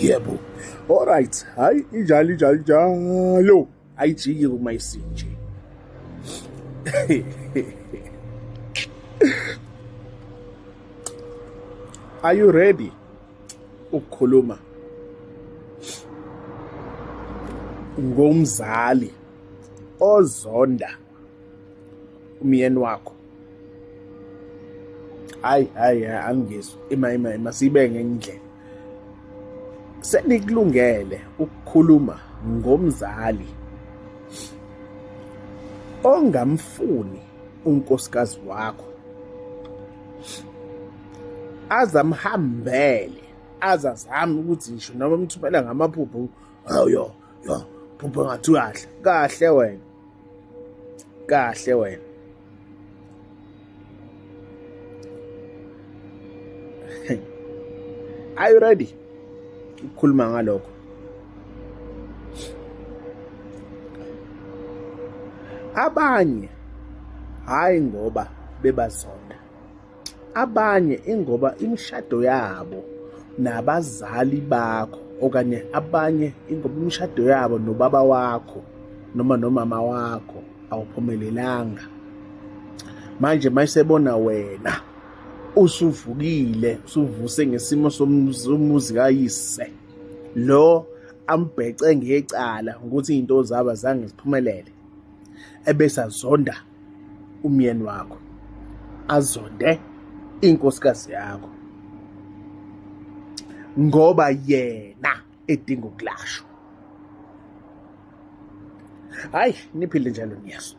Yebo. Alright, hayi njalo. Ayijiki uma isinje. Are you ready ukukhuluma ngomzali ozonda umyeni wakho? Hayi angizwe. Ima sibenge indlela. Senikulungele ukukhuluma ngomzali ongamfuni unkosikazi wakho, azamhambele, azazama ukuthi ngisho noma mthumela ngamaphupho, yo phupho ngathi kahle wena, kahle wena. Are you ready ukukhuluma ngalokho? Abanye hayi ngoba bebazonda, abanye ingoba imishado yabo nabazali bakho, okanye abanye ingoba imishado yabo nobaba wakho noma nomama wakho awuphumelelanga. Manje mayisebona wena usuvukile, usuvuse ngesimo somuzi kayise, lo ambhece ngecala ukuthi izinto zaba zange ziphumelele, ebese azonda umyeni wakho, azonde inkosikazi yakho, ngoba yena edinga ukulashwa. Hayi, niphile njalo Nyaso.